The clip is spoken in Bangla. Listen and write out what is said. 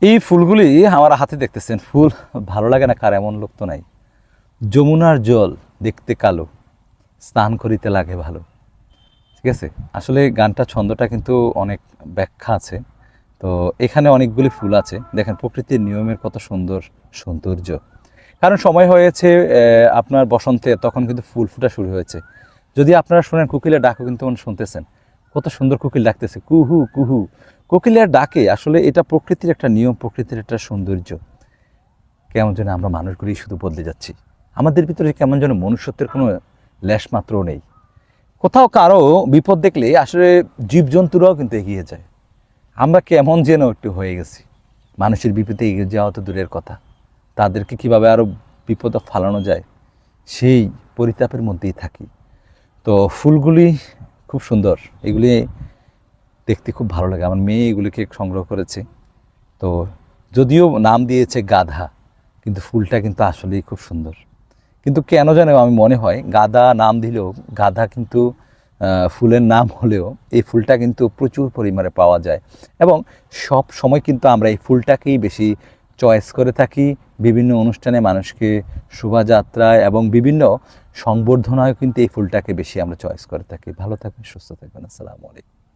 এই ফুলগুলি আমার হাতে দেখতেছেন, ফুল ভালো লাগে না কার, এমন লোক তো নাই। যমুনার জল দেখতে কালো, স্নান করিতে লাগে ভালো। ঠিক আছে, আসলে গানটা ছন্দটা কিন্তু অনেক ব্যাখ্যা আছে। তো এখানে অনেকগুলি ফুল আছে, দেখেন প্রকৃতির নিয়মের কত সুন্দর সৌন্দর্য। কারণ সময় হয়েছে আপনার বসন্তে, তখন কিন্তু ফুল ফুটা শুরু হয়েছে। যদি আপনারা শোনেন কোকিলের ডাকও কিন্তু শুনতেছেন, কত সুন্দর কোকিল ডাকতেছে, কুহু কুহু। কোকিলের ডাকে আসলে এটা প্রকৃতির একটা নিয়ম, প্রকৃতির একটা সৌন্দর্য। কেমন যেন আমরা মানুষগুলি শুধু বদলে যাচ্ছি, আমাদের ভিতরে কেমন যেন মনুষ্যত্বের কোনো লেশ মাত্রও নেই। কোথাও কারো বিপদ দেখলে আসলে জীবজন্তুরাও কিন্তু এগিয়ে যায়। আমরা কেমন যেন একটু হয়ে গেছি, মানুষের বিপদে এগিয়ে যাওয়া তো দূরের কথা, তাদেরকে কিভাবে আরও বিপদে ফালানো যায় সেই পরিতাপের মধ্যেই থাকি। তো ফুলগুলি খুব সুন্দর, এগুলি দেখতে খুব ভালো লাগে। আমার মেয়ে এগুলিকে সংগ্রহ করেছে। তো যদিও নাম দিয়েছে গাধা, কিন্তু ফুলটা কিন্তু আসলেই খুব সুন্দর। কিন্তু কেন জানো আমি মনে হয় গাধা নাম দিলেও, গাধা কিন্তু ফুলের নাম হলেও এই ফুলটা কিন্তু প্রচুর পরিমাণে পাওয়া যায়, এবং সব সময় কিন্তু আমরা এই ফুলটাকেই বেশি চয়েস করে থাকি। বিভিন্ন অনুষ্ঠানে মানুষকে শোভাযাত্রায় এবং বিভিন্ন সংবর্ধনায় কিন্তু এই ফুলটাকে বেশি আমরা চয়েস করে থাকি। ভালো থাকবেন, সুস্থ থাকবেন, আসসালামু আলাইকুম।